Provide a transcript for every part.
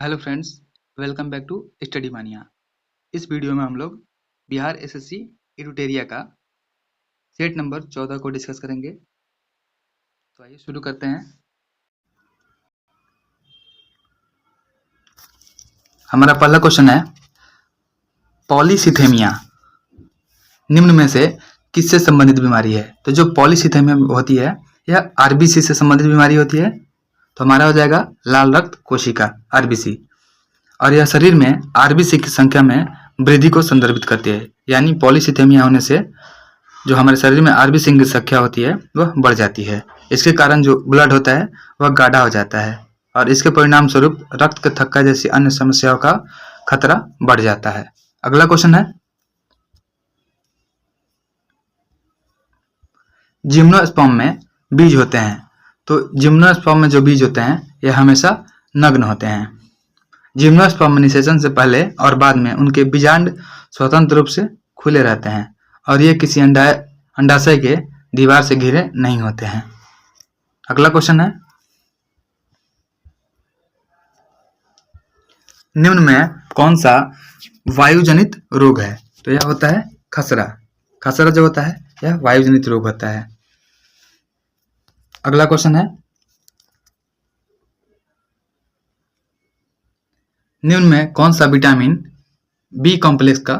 Hello friends, welcome back to study mania. इस video में हम लोग बिहार एसएससी इडुटेरिया का सेट नंबर 14 को डिस्कस करेंगे। तो आइए शुरू करते हैं। हमारा पहला क्वेश्चन है, पॉलीसिथेमिया निम्न में से किससे संबंधित बीमारी है? तो जो पॉलीसिथेमिया होती है यह आरबीसी से संबंधित बीमारी होती है। तो हमारा हो जाएगा लाल रक्त कोशिका आरबीसी, और यह शरीर में आरबीसी की संख्या में वृद्धि को संदर्भित करती है। यानी पॉलीसिथेमिया होने से जो हमारे शरीर में आरबीसी की संख्या होती है वह बढ़ जाती है। इसके कारण जो ब्लड होता है वह गाढ़ा हो जाता है, और इसके परिणाम स्वरूप रक्त के थक्का जैसी अन्य समस्याओं का खतरा बढ़ जाता है। अगला क्वेश्चन है, जिम्नोस्पर्म में बीज होते हैं। तो जिम्नोस्पर्म में जो बीज होते हैं यह हमेशा नग्न होते हैं। जिम्नोस्पर्म निषेचन से पहले और बाद में उनके बीजांड स्वतंत्र रूप से खुले रहते हैं, और ये किसी अंडाशय के दीवार से घिरे नहीं होते हैं। अगला क्वेश्चन है, निम्न में कौन सा वायुजनित रोग है? तो यह होता है खसरा। खसरा जो होता है यह वायुजनित रोग होता है। अगला क्वेश्चन है, निम्न में कौन सा विटामिन बी कॉम्प्लेक्स का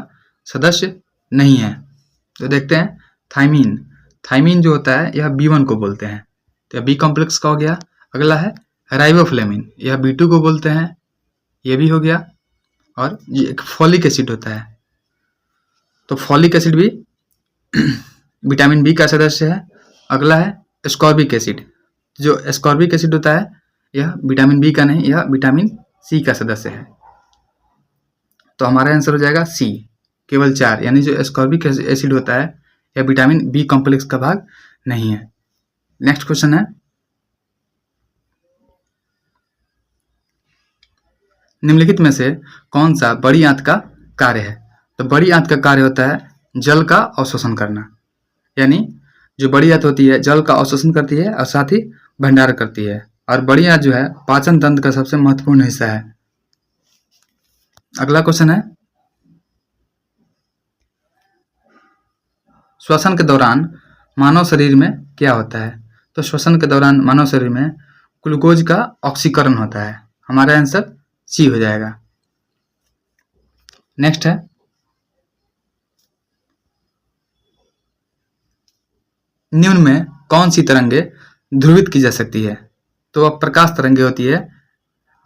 सदस्य नहीं है? तो देखते हैं, थायमीन। थायमीन जो होता है यह B1 को बोलते हैं, तो यह बी कॉम्प्लेक्स का हो गया। अगला है राइबोफ्लेविन, यह B2 को बोलते हैं, यह भी हो गया। और ये एक फॉलिक एसिड होता है, तो फॉलिक एसिड भी विटामिन बी का सदस्य है। अगला है एस्कॉर्बिक एसिड। जो एस्कॉर्बिक एसिड होता है यह विटामिन बी का नहीं, यह विटामिन सी का सदस्य है। तो हमारा आंसर हो जाएगा सी, केवल 4। यानी जो एस्कॉर्बिक एसिड होता है यह विटामिन बी कॉम्प्लेक्स का भाग नहीं है। नेक्स्ट क्वेश्चन है, निम्नलिखित में से कौन सा बड़ी आंत का कार्य है? तो बड़ी आंत का कार्य होता है जल का अवशोषण करना। यानी जो बड़ी आंत होती है जल का अवशोषण करती है और साथ ही भंडारण करती है, और बड़ी आंत जो है पाचन तंत्र का सबसे महत्वपूर्ण हिस्सा है। अगला क्वेश्चन है, श्वसन के दौरान मानव शरीर में क्या होता है? तो श्वसन के दौरान मानव शरीर में ग्लूकोज का ऑक्सीकरण होता है। हमारा आंसर सी हो जाएगा। नेक्स्ट है, निम्न में कौन सी तरंगे ध्रुवित की जा सकती है? तो वह प्रकाश तरंगे होती है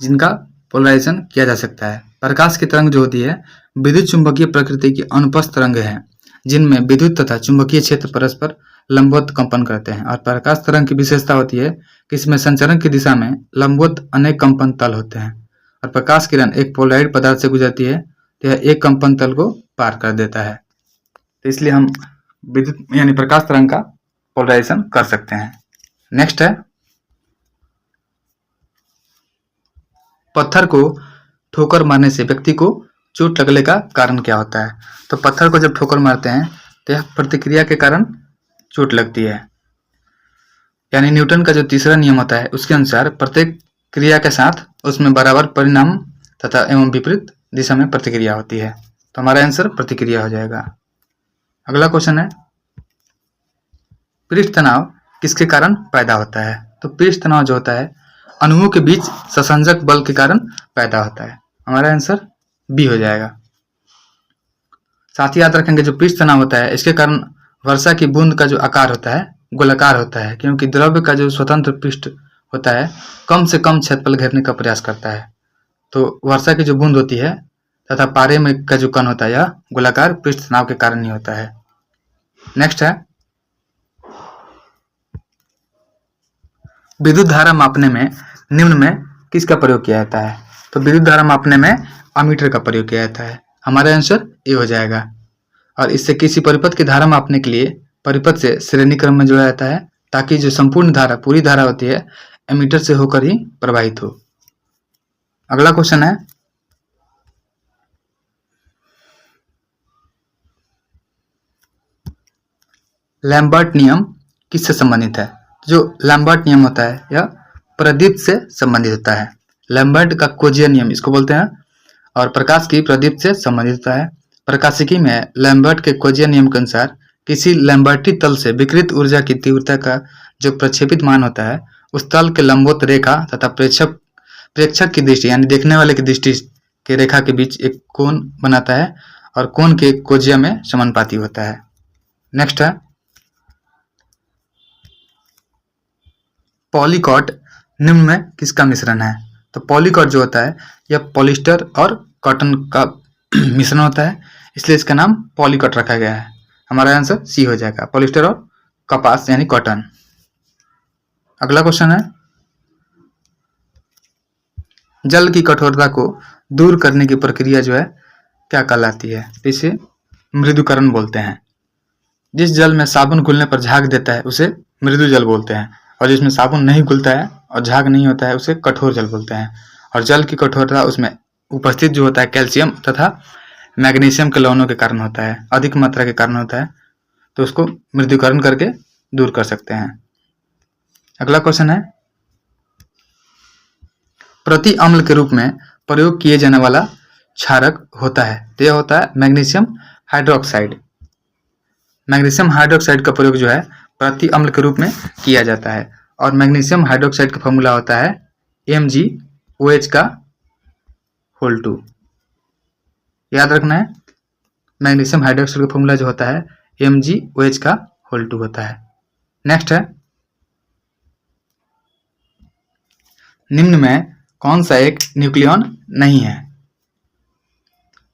जिनका पोलराइजेशन किया जा सकता है। प्रकाश की तरंग जो होती है विद्युत चुंबकीय प्रकृति की अनुपस्थ तरंगे हैं, जिनमें विद्युत तथा चुंबकीय क्षेत्र परस्पर लंबवत कंपन करते हैं। और प्रकाश तरंग की विशेषता होती है कि इसमें संचरण की दिशा में लंबवत अनेक कंपन तल होते हैं, और प्रकाश किरण एक पोलराइड पदार्थ से गुजरती है तो यह एक कंपन तल को पार कर देता है। तो इसलिए हम विद्युत यानी प्रकाश तरंग का पोलराइजेशन कर सकते हैं। नेक्स्ट है, पत्थर को ठोकर मारने से व्यक्ति को चोट लगने का कारण क्या होता है? तो पत्थर को जब ठोकर मारते हैं तो यह प्रतिक्रिया के कारण चोट लगती है। यानी न्यूटन का जो तीसरा नियम होता है उसके अनुसार प्रत्येक क्रिया के साथ उसमें बराबर परिणाम तथा एवं विपरीत दिशा में प्रतिक्रिया होती है। तो हमारा आंसर प्रतिक्रिया हो जाएगा। अगला क्वेश्चन है, पृष्ठ तनाव किसके कारण पैदा होता है? तो पृष्ठ तनाव जो होता है अणुओं के बीच संसंजक बल के कारण पैदा होता है। हमारा आंसर बी हो जाएगा। साथ ही याद रखेंगे, जो पृष्ठ तनाव होता है इसके कारण वर्षा की बूंद का जो आकार होता है गोलाकार होता है, क्योंकि द्रव्य का जो स्वतंत्र पृष्ठ होता है कम से कम क्षेत्रफल घेरने का प्रयास करता है। तो वर्षा की जो बूंद होती है तथा पारे में का जो कण होता है यह गोलाकार पृष्ठ तनाव के कारण ही होता है। नेक्स्ट है, विद्युत धारा मापने में निम्न में किसका प्रयोग किया जाता है? तो विद्युत धारा मापने में अमीटर का प्रयोग किया जाता है। हमारा आंसर ए हो जाएगा। और इससे किसी परिपथ की धारा मापने के लिए परिपथ से श्रेणी क्रम में जोड़ा जाता है, ताकि जो संपूर्ण धारा पूरी धारा होती है एमीटर से होकर ही प्रवाहित हो। अगला क्वेश्चन है, लैम्बर्ट नियम किससे संबंधित है? जो लैम्बर्ट नियम होता है यह प्रदीप्त से संबंधित होता है। लैम्बर्ट का कोजियर नियम इसको बोलते हैं, और प्रकाश की प्रदीप्त से संबंधित होता है। प्रकाशिकी में लैम्बर्ट के कोजियर नियम के अनुसार किसी लैम्बर्टी तल से विकिरित ऊर्जा की तीव्रता का जो प्रक्षेपित मान होता है, उस तल के लंबवत रेखा तथा प्रेक्षक की दृष्टि यानी देखने वाले की दृष्टि के रेखा के बीच एक कोण बनाता है, और कोण के कोजिया में समानुपाती होता है। नेक्स्ट है पॉलीकॉट निम्न में किसका मिश्रण है? तो पॉलीकॉट जो होता है यह पॉलिस्टर और कॉटन का मिश्रण होता है, इसलिए इसका नाम पॉलीकॉट रखा गया है। हमारा आंसर सी हो जाएगा, पॉलिस्टर और कपास यानी कॉटन। अगला क्वेश्चन है जल की कठोरता को दूर करने की प्रक्रिया जो है क्या कहलाती है? तो इसे मृदुकरण बोलते हैं। जिस जल में साबुन घुलने पर झाग देता है उसे मृदु जल बोलते हैं, और जिसमें साबुन नहीं घुलता है और झाग नहीं होता है उसे कठोर जल बोलते हैं। और जल की कठोरता उसमें उपस्थित जो होता है कैल्शियम तथा मैग्नीशियम के लवणों के कारण होता है, अधिक मात्रा के कारण होता है, तो उसको मृदुकरण करके दूर कर सकते हैं। अगला क्वेश्चन है प्रति अम्ल के रूप में प्रयोग किए जाने वाला क्षारक होता है, तो यह होता है मैग्नीशियम हाइड्रोक्साइड। मैग्नीशियम हाइड्रोक्साइड का प्रयोग जो है प्रति अम्ल के रूप में किया जाता है, और मैग्नीशियम हाइड्रोक्साइड का फॉर्मूला होता है MgOH का होल 2। याद रखना है, मैग्नीशियम हाइड्रोक्साइड का फॉर्मूला जो होता है MgOH का होल 2 होता है। नेक्स्ट है निम्न में कौन सा एक न्यूक्लियॉन नहीं है?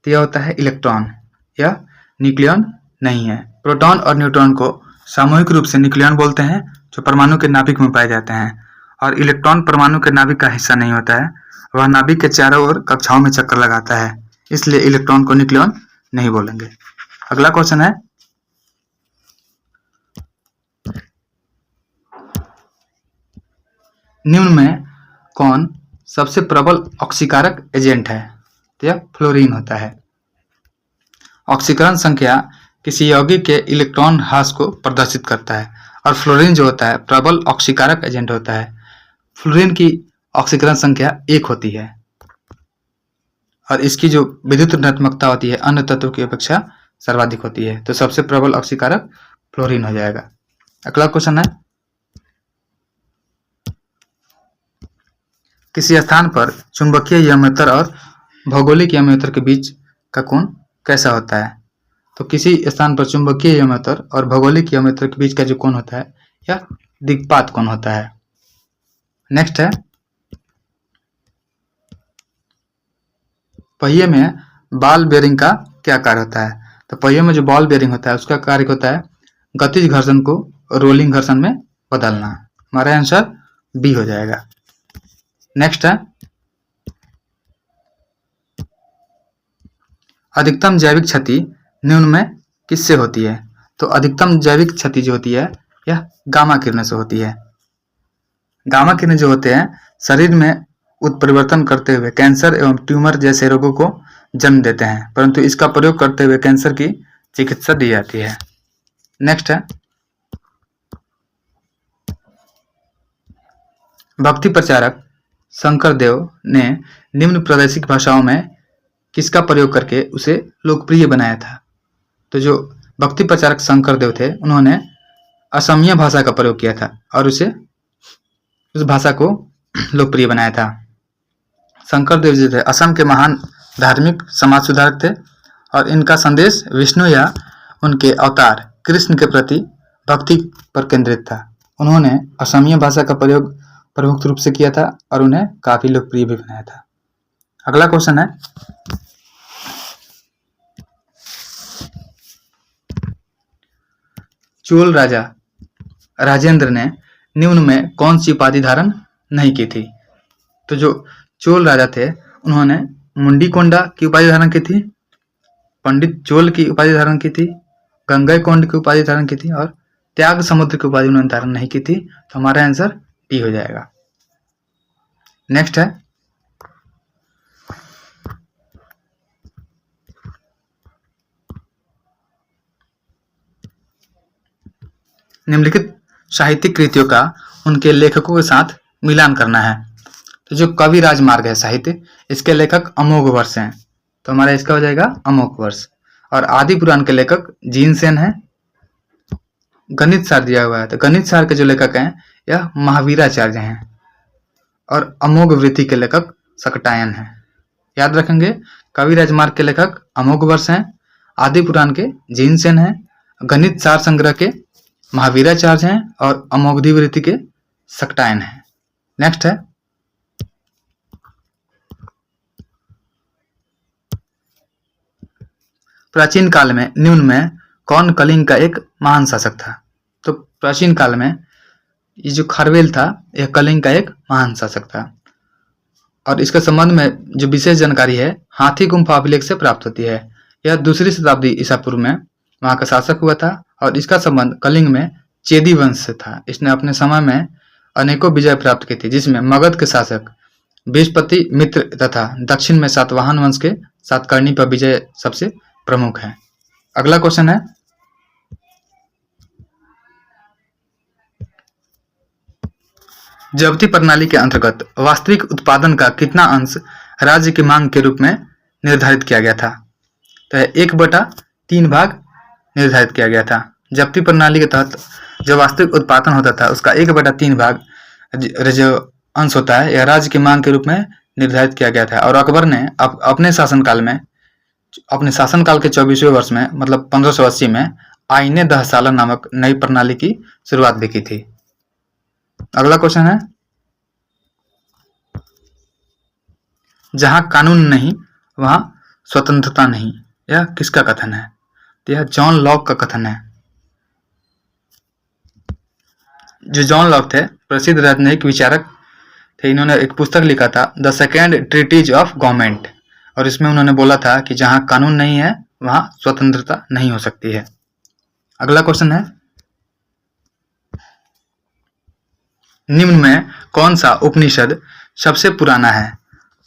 तो यह होता है इलेक्ट्रॉन। यह न्यूक्लियॉन नहीं है। प्रोटॉन और न्यूट्रॉन को सामूहिक रूप से न्यूक्लियॉन बोलते हैं, जो परमाणु के नाभिक में पाए जाते हैं, और इलेक्ट्रॉन परमाणु के नाभिक का हिस्सा नहीं होता है, वह नाभिक के चारों ओर कक्षाओं में चक्कर लगाता है, इसलिए इलेक्ट्रॉन को न्यूक्लियॉन नहीं बोलेंगे। अगला क्वेश्चन है निम्न में कौन सबसे प्रबल ऑक्सीकारक एजेंट है? तो यह फ्लोरीन होता है। ऑक्सीकरण संख्या किसी यौगिक के इलेक्ट्रॉन ह्रास को प्रदर्शित करता है, और फ्लोरीन जो होता है प्रबल ऑक्सीकारक एजेंट होता है। फ्लोरीन की ऑक्सीकरण संख्या 1 होती है, और इसकी जो विद्युत ऋणात्मकता होती है अन्य तत्वों की अपेक्षा सर्वाधिक होती है, तो सबसे प्रबल ऑक्सीकारक फ्लोरीन हो जाएगा। अगला क्वेश्चन है किसी स्थान पर चुंबकीय यमोत्तर और भौगोलिक यमोत्तर के बीच का कोण कैसा होता है? तो किसी स्थान पर चुंबकीय यमोत्तर और भौगोलिक यमोत्तर के बीच का जो कोण होता है यह दिक्पात कोण होता है। नेक्स्ट है पहिए में बॉल बेयरिंग का क्या कार्य होता है? तो पहिए में जो बॉल बेयरिंग होता है उसका कार्य होता है गतिज घर्षण को रोलिंग घर्षण में बदलना। हमारा आंसर बी हो जाएगा। नेक्स्ट है अधिकतम जैविक क्षति निम्न में किससे होती है? तो अधिकतम जैविक क्षति जो होती है यह गामा किरणों से होती है। गामा किरण जो होते हैं शरीर में उत्परिवर्तन करते हुए कैंसर एवं ट्यूमर जैसे रोगों को जन्म देते हैं, परंतु इसका प्रयोग करते हुए कैंसर की चिकित्सा दी जाती है। नेक्स्ट है भक्ति प्रचारक शंकरदेव ने निम्न प्रादेशिक भाषाओं में किसका प्रयोग करके उसे लोकप्रिय बनाया था? तो जो भक्ति प्रचारक शंकरदेव थे उन्होंने असमिया भाषा का प्रयोग किया था और उस भाषा को लोकप्रिय बनाया था। शंकरदेव जी थे असम के महान धार्मिक समाज सुधारक थे, और इनका संदेश विष्णु या उनके अवतार कृष्ण के प्रति भक्ति पर केंद्रित था। उन्होंने असमिया भाषा का प्रयोग प्रमुख रूप से किया था और उन्हें काफी लोकप्रिय भी बनाया था। अगला क्वेश्चन है चोल राजा राजेंद्र ने निम्न में कौन सी उपाधि धारण नहीं की थी? तो जो चोल राजा थे उन्होंने मुंडीकोंडा की उपाधि धारण की थी, पंडित चोल की उपाधि धारण की थी, गंगईकोंड की उपाधि धारण की थी, और त्याग समुद्र की उपाधि उन्होंने धारण नहीं की थी। तो हमारा आंसर डी हो जाएगा। नेक्स्ट है निम्नलिखित साहित्यिक कृतियों का उनके लेखकों के साथ मिलान करना है। तो जो कवि राजमार्ग है साहित्य, इसके लेखक अमोघवर्ष हैं, तो हमारा इसका हो जाएगा अमोघवर्ष। और आदि पुराण के लेखक जीनसेन है। गणित सार दिया हुआ है, तो गणित सार के जो लेखक हैं यह महावीराचार्य हैं। और अमोघ वृत्ति के लेखक शकटायन हैं। याद रखेंगे, कवि राजमार्ग के लेखक अमोघवर्ष हैं, आदि पुराण के जीनसेन हैं, गणित सार संग्रह के महावीराचार्य हैं और अमोघी वृत्ति के शकटायन हैं। नेक्स्ट है प्राचीन काल में निम्न में कौन कलिंग का एक महान शासक था। तो प्राचीन काल में ये जो खारवेल था यह कलिंग का एक महान शासक था। और इसके संबंध में जो विशेष जानकारी है हाथी गुम्फा अभिलेख से प्राप्त होती है। यह 2री शताब्दी ईसा पूर्व में वहां का शासक हुआ था और इसका संबंध कलिंग में चेदी वंश से था। इसने अपने समय में अनेकों विजय प्राप्त की थी, जिसमें मगध के शासक बृहस्पति मित्र तथा दक्षिण में सातवाहन वंश के सातकर्णी पर विजय सबसे प्रमुख है। अगला क्वेश्चन है जब्ती प्रणाली के अंतर्गत वास्तविक उत्पादन का कितना अंश राज्य की मांग के रूप में निर्धारित किया गया था। तो 1/3 भाग निर्धारित किया गया था। जब्ती प्रणाली के तहत जो वास्तविक उत्पादन होता था उसका 1/3 भाग जो अंश होता है यह राज्य की मांग के रूप में निर्धारित किया गया था। और अकबर ने अपने शासनकाल के 24वें वर्ष में मतलब 1580 में आईने दहसाला नामक नई प्रणाली की शुरुआत भी की थी। अगला क्वेश्चन है जहां कानून नहीं वहां स्वतंत्रता नहीं, यह किसका कथन है। तो यह जॉन लॉक का कथन है। जो जॉन लॉक थे प्रसिद्ध राजनयिक विचारक थे। इन्होंने एक पुस्तक लिखा था the second treatise of government और इसमें उन्होंने बोला था कि जहां कानून नहीं है वहां स्वतंत्रता नहीं हो सकती है। अगला क्वेश्चन है निम्न में कौन सा उपनिषद सबसे पुराना है।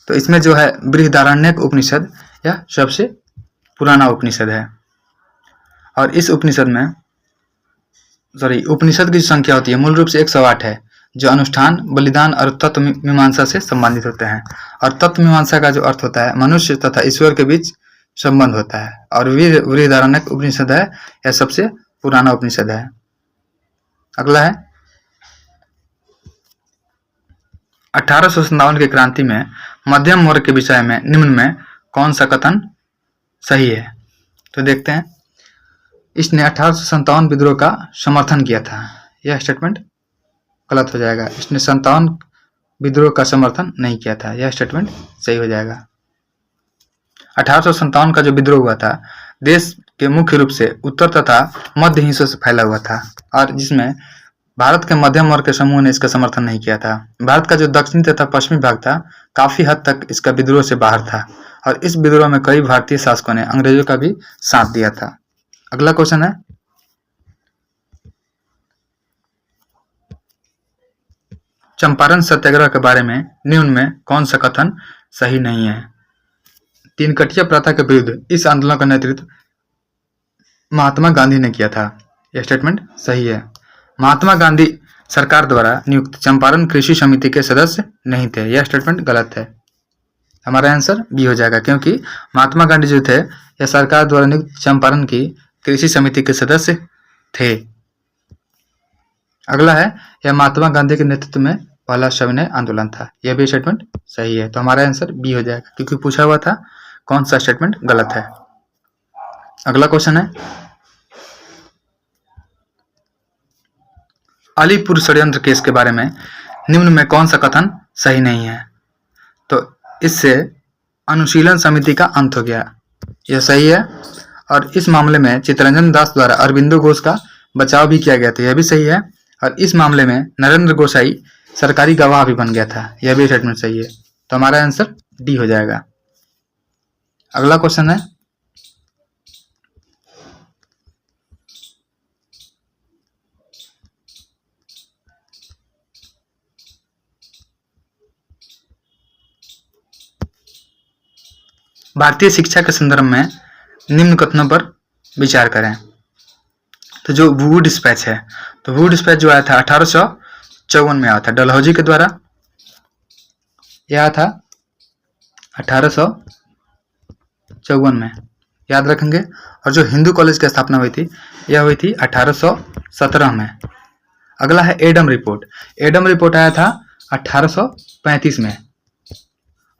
तो इसमें जो है बृहदारण्यक उपनिषद यह सबसे पुराना उपनिषद है। और इस उपनिषद में उपनिषद की जो संख्या होती है मूल रूप से 108 है, जो अनुष्ठान, बलिदान और तत्व मीमांसा से संबंधित होते हैं। और तत्व मीमांसा का जो अर्थ होता है मनुष्य तथा ईश्वर के बीच संबंध होता है। और बृहदारण्यक उपनिषद है यह सबसे पुराना उपनिषद है। अगला है 1857 की क्रांति में मध्यम वर्ग के विषय में निम्न में कौन सा कथन सही है। तो देखते हैं, इसने 1857 विद्रोह का समर्थन किया था, यह स्टेटमेंट गलत हो जाएगा। इसने 57 विद्रोह का समर्थन नहीं किया था, यह स्टेटमेंट सही हो जाएगा। 1857 का जो विद्रोह हुआ था देश के मुख्य रूप से उत्तर तथा मध्य हिस्सों से फैला हुआ था और जिसमें भारत के मध्यम वर्ग के समूह ने इसका समर्थन नहीं किया था। भारत का जो दक्षिणी तथा पश्चिमी भाग था काफी हद तक इसका विद्रोह से बाहर था और इस विद्रोह में कई भारतीय शासकों ने अंग्रेजों का भी साथ दिया था। अगला क्वेश्चन है चंपारण सत्याग्रह के बारे में निम्न में कौन सा कथन सही नहीं है। तीन कटिया प्रथा के विरुद्ध इस आंदोलन का नेतृत्व महात्मा गांधी ने किया था, यह स्टेटमेंट सही है। महात्मा गांधी सरकार द्वारा नियुक्त चंपारण कृषि समिति के सदस्य नहीं थे, यह स्टेटमेंट गलत है। हमारा आंसर बी हो जाएगा क्योंकि महात्मा गांधी जो थे यह सरकार द्वारा नियुक्त चंपारण की कृषि समिति के सदस्य थे। अगला है यह महात्मा गांधी के नेतृत्व में पहला सविनय आंदोलन था, यह भी स्टेटमेंट सही है। तो हमारा आंसर बी हो जाएगा क्योंकि पूछा हुआ था कौन सा स्टेटमेंट गलत है। अगला क्वेश्चन है अलीपुर षड्यंत्र केस के बारे में निम्न में कौन सा कथन सही नहीं है। तो इससे अनुशीलन समिति का अंत हो गया, यह सही है। और इस मामले में चित्तरंजन दास द्वारा अरविंदो घोष का बचाव भी किया गया था, यह भी सही है। और इस मामले में नरेंद्र गोसाई सरकारी गवाह भी बन गया था, यह भी स्टेटमेंट सही है। तो हमारा आंसर डी हो जाएगा। अगला क्वेश्चन है भारतीय शिक्षा के संदर्भ में निम्न कथनों पर विचार करें। तो जो वुड डिस्पैच है, तो वुड डिस्पैच जो आया था 1854 में आया था डलहौजी के द्वारा। यह आया था 1854 में, याद रखेंगे। और जो हिंदू कॉलेज की स्थापना हुई थी यह हुई थी 1817 में। अगला है एडम रिपोर्ट। एडम रिपोर्ट आया था 1835 में।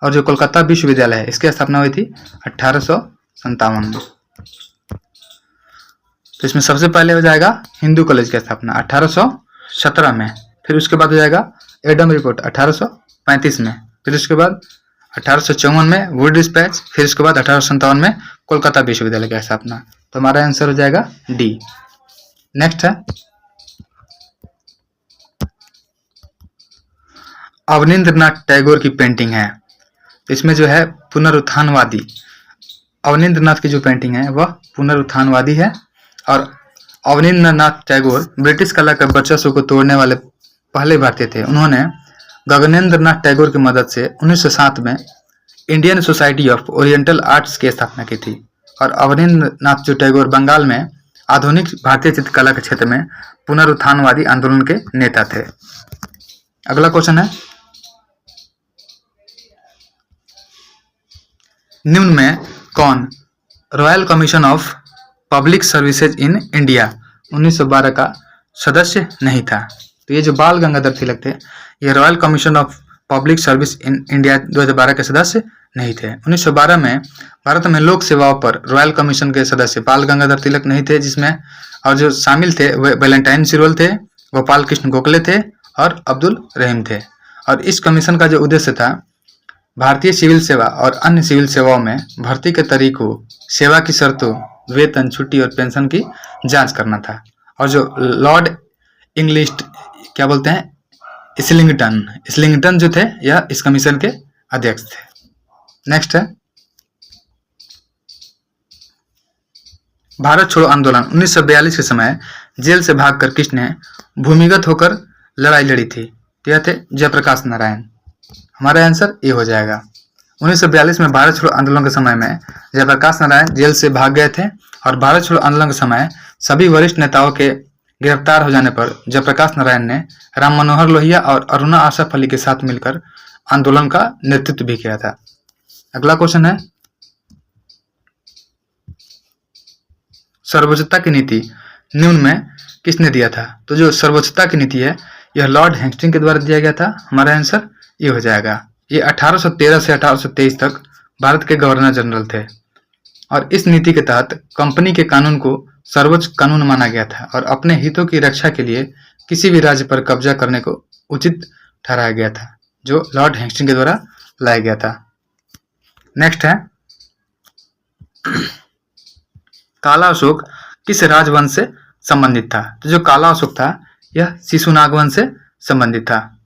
और जो कोलकाता विश्वविद्यालय है इसकी स्थापना हुई थी 1857 में। तो इसमें सबसे पहले हो जाएगा हिंदू कॉलेज की स्थापना 1817 में, फिर उसके बाद हो जाएगा एडम रिपोर्ट 1835 में, फिर उसके बाद 1854 में वुड डिस्पैच, फिर उसके बाद 1857 में कोलकाता विश्वविद्यालय की स्थापना। तो हमारा आंसर हो जाएगा डी। नेक्स्ट है अवनींद्रनाथ टैगोर की पेंटिंग है। इसमें जो है पुनरुत्थानवादी, अवनींद्रनाथ की जो पेंटिंग है वह पुनरुत्थानवादी है। और अवनींद्रनाथ टैगोर ब्रिटिश कला के वर्चस्व को तोड़ने वाले पहले भारतीय थे। उन्होंने गगनेंद्रनाथ टैगोर की मदद से 1907 में Indian society of oriental arts की स्थापना की थी। और अवनींद्रनाथ जो टैगोर बंगाल में आधुनिक भारतीय चित्रकला के क्षेत्र में पुनरुत्थानवादी आंदोलन के नेता थे। अगला क्वेश्चन है निम्न में कौन royal commission of public services in India 1912 का सदस्य नहीं था। तो ये जो बाल गंगाधर तिलक थे ये royal commission of public service in India 2012 के सदस्य नहीं थे। 1912 में भारत में लोक सेवाओं पर रॉयल कमीशन के सदस्य बाल गंगाधर तिलक नहीं थे, जिसमें और जो शामिल थे वे वैलेंटाइन सिरोल थे, गोपाल कृष्ण गोखले थे और अब्दुल रहीम थे। और इस कमीशन का जो उद्देश्य था भारतीय सिविल सेवा और अन्य सिविल सेवाओं में भर्ती के तरीकों, सेवा की शर्तों, वेतन, छुट्टी और पेंशन की जांच करना था। और जो लॉर्ड इंग्लिश क्या बोलते हैं इस्लिंगटन जो थे यह इस कमीशन के अध्यक्ष थे। नेक्स्ट है भारत छोड़ो आंदोलन 1942 के समय जेल से भागकर किसने भूमिगत होकर लड़ाई लड़ी थी। यह थे जयप्रकाश नारायण। हमारा आंसर ये हो जाएगा। 1942 में भारत छोड़ो आंदोलन के समय में जयप्रकाश नारायण जेल से भाग गए थे। और भारत छोड़ो आंदोलन के समय सभी वरिष्ठ नेताओं के गिरफ्तार हो जाने पर जयप्रकाश नारायण ने राम मनोहर लोहिया और अरुणा आसफ अली के साथ मिलकर आंदोलन का नेतृत्व भी किया था। अगला क्वेश्चन है सर्वोच्चता की नीति निम्न में किसने दिया था। तो जो सर्वोच्चता की नीति है यह लॉर्ड हेस्टिंग के द्वारा दिया गया था। हमारा आंसर ये हो जाएगा। ये 1813 से 1823 तक भारत के गवर्नर जनरल थे। और इस नीति के तहत कंपनी के कानून को सर्वोच्च कानून माना गया था और अपने हितों की रक्षा के लिए किसी भी राज्य पर कब्जा करने को उचित ठहराया गया था, जो लॉर्ड हेस्टिंग के द्वारा लाया गया था। नेक्स्ट है काला अशोक किस राजवंश से संबंधित था। तो जो काला अशोक था यह शिशुनाग वंश से संबंधित था।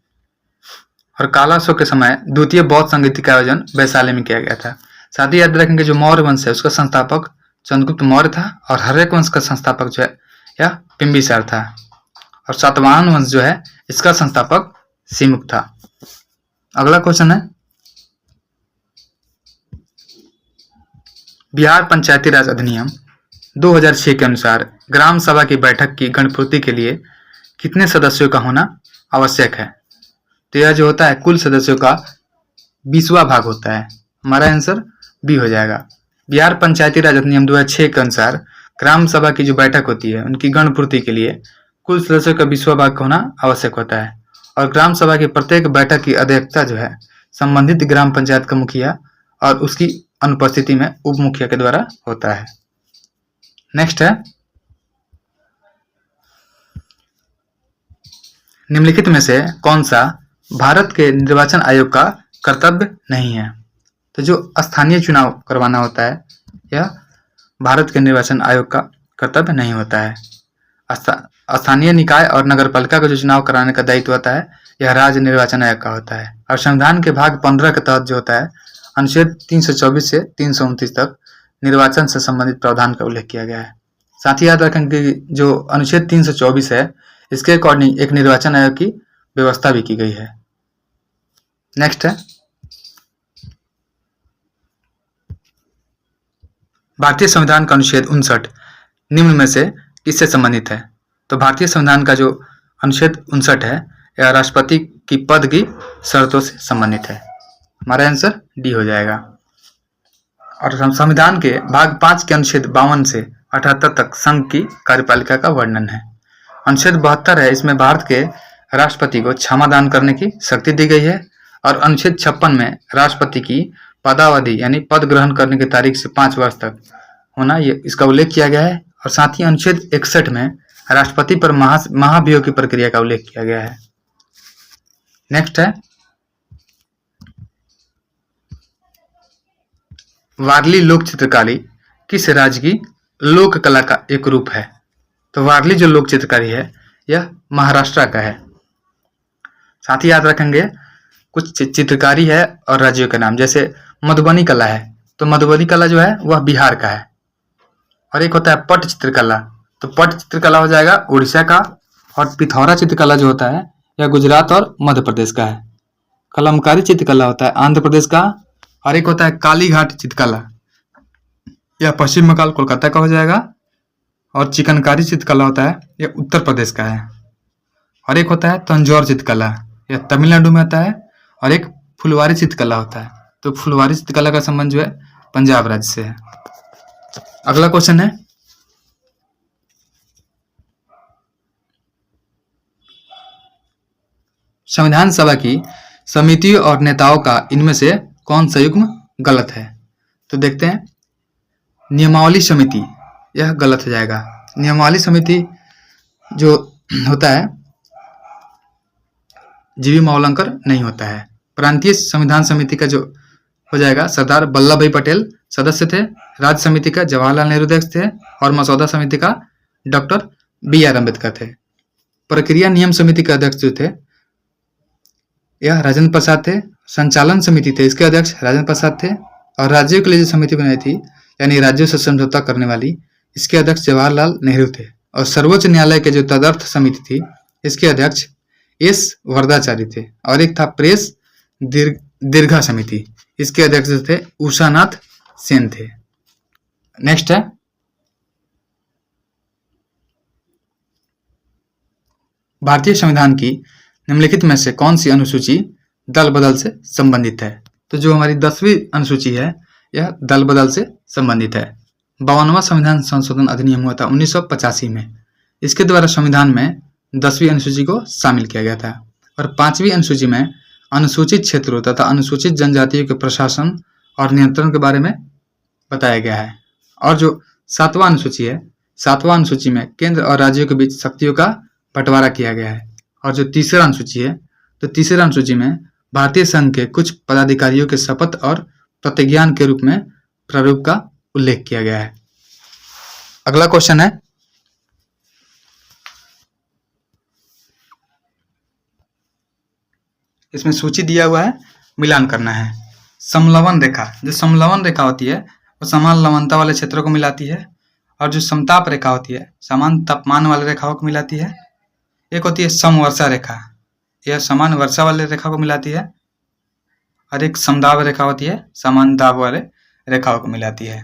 और काला अशोक के समय द्वितीय बौद्ध संगीति का आयोजन वैशाली में किया गया था। साथ ही याद रखेंगे जो मौर्य वंश है उसका संस्थापक चंद्रगुप्त मौर्य था। और हर्यक वंश का संस्थापक जो है यह बिंबिसार था। और सातवाहन वंश जो है इसका संस्थापक सिमुक था। अगला क्वेश्चन है बिहार पंचायती राज अधिनियम 2006 के अनुसार ग्राम सभा की बैठक की गणपूर्ति के लिए कितने सदस्यों का होना आवश्यक है। तो यह जो होता है कुल सदस्यों का 20वां भाग होता है। हमारा आंसर बी हो जाएगा। बिहार पंचायती राज अधिनियम 2006 के अनुसार ग्राम सभा की जो बैठक होती है उनकी गणपूर्ति के लिए कुल सदस्यों का 20वां भाग होना आवश्यक होता है। और ग्राम सभा की प्रत्येक बैठक की अध्यक्षता जो है संबंधित ग्राम पंचायत का मुखिया और उसकी अनुपस्थिति में उप मुखिया के द्वारा होता है। नेक्स्ट है निम्नलिखित में से कौन सा भारत के निर्वाचन आयोग का कर्तव्य नहीं है। तो जो स्थानीय चुनाव करवाना होता है यह भारत के निर्वाचन आयोग का कर्तव्य नहीं होता है। स्थानीय निकाय और नगरपालिका का जो चुनाव कराने का दायित्व होता है यह राज्य निर्वाचन आयोग का होता है। और संविधान के भाग 15 के तहत जो होता है अनुच्छेद 324 से 329 तक निर्वाचन से संबंधित प्रावधान का उल्लेख किया गया है। साथ ही याद रखें कि जो अनुच्छेद 324 है इसके अकॉर्डिंग एक निर्वाचन आयोग की व्यवस्था भी की गई है। नेक्स्ट है भारतीय संविधान का अनुच्छेद 59 निम्न में से किससे संबंधित है। तो भारतीय संविधान का जो अनुच्छेद 59 है यह राष्ट्रपति की पद की शर्तों से संबंधित है। हमारा आंसर डी हो जाएगा। और संविधान के भाग 5 के अनुच्छेद 52 से 78 तक संघ की कार्यपालिका का वर्णन है। अनुच्छेद 72 है, इसमें भारत के राष्ट्रपति को क्षमा दान करने की शक्ति दी गई है। और अनुच्छेद 56 में राष्ट्रपति की पदावधि यानी पद ग्रहण करने की तारीख से 5 वर्ष तक होना, ये इसका उल्लेख किया गया है। और साथ ही अनुच्छेद 61 में राष्ट्रपति पर महाभियोग की प्रक्रिया का उल्लेख किया गया है। नेक्स्ट है वारली लोक चित्रकारी किस राज्य की लोक कला का एक रूप है? तो वारली जो लोक चित्रकारी है यह महाराष्ट्र का है। साथ ही याद रखेंगे कुछ चित्रकारी है और राज्यों के नाम, जैसे मधुबनी कला है, तो मधुबनी कला जो है वह बिहार का है। और एक होता है पट चित्रकला, तो पट चित्रकला हो जाएगा उड़ीसा का। और पिथौरा चित्रकला जो होता है यह गुजरात और मध्य प्रदेश का है। कलमकारी चित्रकला होता है आंध्र प्रदेश का। और एक होता है कालीघाट चित्रकला, यह पश्चिम बंगाल कोलकाता का हो जाएगा। और चिकनकारी चित्रकला होता है यह उत्तर प्रदेश का है। और एक होता है तंजौर चित्रकला, यह तमिलनाडु में आता है। और एक फुलवारी चित्रकला होता है, तो फुलवारी चित्रकला का संबंध जो है पंजाब राज्य से है। अगला क्वेश्चन है संविधान सभा की समितियों और नेताओं का इनमें से कौन सा युग्म गलत है? तो देखते हैं नियमावली समिति, यह गलत हो जाएगा। नियमावली समिति जो होता है जीवी मावलंकर नहीं होता है। प्रांतीय संविधान समिति का जो हो जाएगा सरदार वल्लभ भाई पटेल सदस्य थे। राज्य समिति का जवाहरलाल नेहरू अध्यक्ष थे। और मसौदा समिति का डॉक्टर BR अम्बेडकर थे। प्रक्रिया नियम समिति के अध्यक्ष जो थे यह राजेंद्र प्रसाद थे। संचालन समिति थे, इसके अध्यक्ष राजेंद्र प्रसाद थे। और राज्यों के लिए जो समिति बनाई थी यानी राज्यों से समझौता करने वाली, इसके अध्यक्ष जवाहरलाल नेहरू थे। और सर्वोच्च न्यायालय के जो तदर्थ समिति थी इसके अध्यक्ष S वरदाचार्य थे। और एक था प्रेस दीर्घा समिति, इसके अध्यक्ष थे उषानाथ सेन थे। नेक्स्ट है भारतीय संविधान की निम्नलिखित में से कौन सी अनुसूची दल बदल से संबंधित है? तो जो हमारी 10वीं अनुसूची है यह दल बदल से संबंधित है। 52वां संविधान संशोधन अधिनियम हुआ था 1985 में। इसके द्वारा संविधान में 10वीं अनुसूची को शामिल किया गया था। और 5वीं अनुसूची में अनुसूचित क्षेत्रों तथा अनुसूचित जनजातियों के प्रशासन और नियंत्रण के बारे में बताया गया है। और जो 7वां अनुसूची है, 7वां अनुसूची में केंद्र और राज्यों के बीच शक्तियों का बंटवारा किया गया है। और जो तीसरा अनुसूची है, तो तीसरा अनुसूची में भारतीय संघ के कुछ पदाधिकारियों के शपथ और प्रतिज्ञान के रूप में प्रारूप का उल्लेख किया गया है। अगला क्वेश्चन है इसमें सूची दिया हुआ है, मिलान करना है। समलवन रेखा, जो समलवन रेखा होती है वो समान लवणता वाले क्षेत्रों को मिलाती है। और जो समताप रेखा होती है समान तापमान वाले रेखाओं को मिलाती है। एक होती है समवर्षा रेखा, यह समान वर्षा वाले रेखा को मिलाती है। और एक समदाब रेखा होती है, समान दाब वाले रेखाओं को मिलाती है।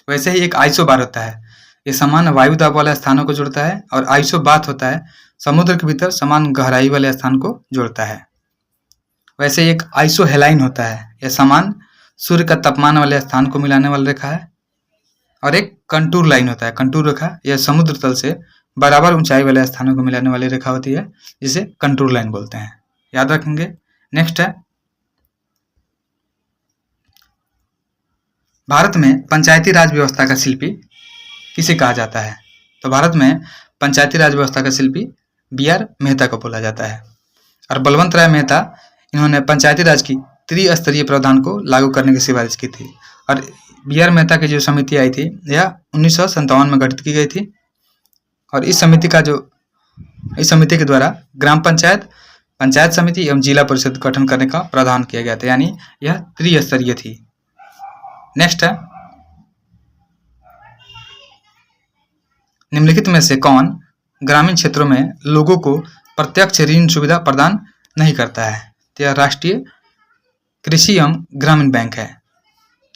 वैसे ही एक आइसोबार होता है, ये समान वायु दाब वाले स्थानों को जोड़ता है। और आइसोबाथ होता है, समुद्र के भीतर समान गहराई वाले स्थान को जोड़ता है। वैसे एक आइसोहेलाइन होता है, यह समान सूर्य का तापमान वाले स्थान को मिलाने वाली रेखा है। और एक कंटूर लाइन होता है, कंटूर रेखा, यह समुद्र तल से बराबर ऊंचाई वाले स्थानों को मिलाने वाली रेखा होती है, जिसे कंटूर लाइन बोलते हैं। याद रखेंगे। नेक्स्ट है भारत में पंचायती राज व्यवस्था का शिल्पी किसे कहा जाता है? तो भारत में पंचायती राज व्यवस्था का शिल्पी BR मेहता को बोला जाता है। और बलवंत राय मेहता, इन्होंने पंचायती राज की त्रिस्तरीय प्रावधान को लागू करने की सिफारिश की थी। और BR मेहता की जो समिति आई थी यह 1957 में गठित की गई थी। और इस समिति के द्वारा ग्राम पंचायत, पंचायत समिति एवं जिला परिषद गठन करने का प्रावधान किया गया था, यानी यह त्रिस्तरीय थी। नेक्स्ट है निम्नलिखित में से कौन ग्रामीण क्षेत्रों में लोगों को प्रत्यक्ष ऋण सुविधा प्रदान नहीं करता है? तो यह राष्ट्रीय कृषि एवं ग्रामीण बैंक है।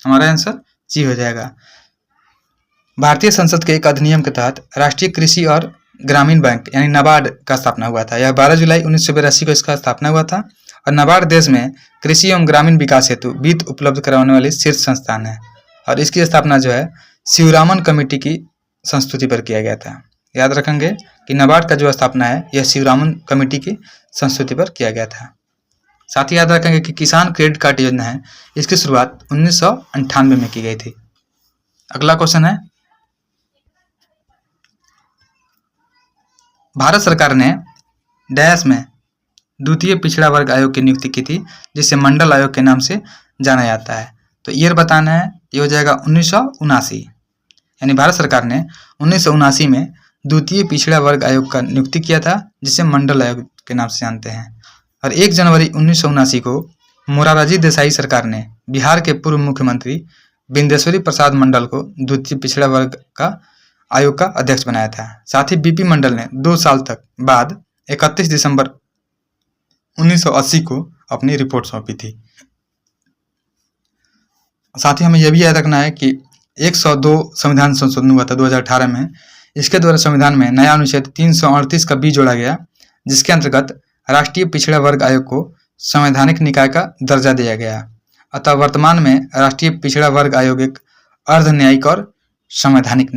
हमारा आंसर जी हो जाएगा। भारतीय संसद के एक अधिनियम के तहत राष्ट्रीय कृषि और ग्रामीण बैंक यानी नाबार्ड का स्थापना हुआ था। यह 12 जुलाई 1982 को इसका स्थापना हुआ था। और नाबार्ड देश में कृषि एवं ग्रामीण विकास हेतु वित्त उपलब्ध करवाने वाली शीर्ष संस्थान है और इसकी स्थापना जो है शिवरामन कमेटी की संस्तुति पर किया गया था। याद रखेंगे कि नाबार्ड का जो स्थापना है यह शिवरामन कमेटी की संस्तुति पर किया गया था। साथ ही याद रखेंगे कि किसान क्रेडिट कार्ड योजना है, इसकी शुरुआत 1998 में की गई थी। अगला क्वेश्चन है, भारत सरकार ने डैश में द्वितीय पिछड़ा वर्ग आयोग की नियुक्ति की थी, जिसे मंडल आयोग के नाम से जाना जाता है। तो ईयर बताना है, ये हो जाएगा 1979। यानी भारत सरकार ने 1979 में द्वितीय पिछड़ा वर्ग आयोग का नियुक्ति किया था, जिसे मंडल आयोग के नाम से जानते हैं। और 1 जनवरी 1979 को मोरारजी देसाई सरकार ने बिहार के पूर्व मुख्यमंत्री बिंदेश्वरी प्रसाद मंडल को द्वितीय पिछड़ा वर्ग का आयोग का अध्यक्ष बनाया था। साथ ही बीपी मंडल ने 2 साल तक बाद 31 दिसंबर 1980 को अपनी रिपोर्ट सौंपी थी। साथ ही हमें यह भी याद रखना है कि 102 संविधान संशोधन हुआ था 2018 में। इसके द्वारा संविधान में नया अनुच्छेद 338 का बी जोड़ा गया, जिसके अंतर्गत राष्ट्रीय पिछड़ा वर्ग आयोग को संवैधानिक निकाय का दर्जा दिया गया। अतः वर्तमान में राष्ट्रीय पिछड़ा वर्ग आयोग एक अर्ध न्यायिक और संवैधानिक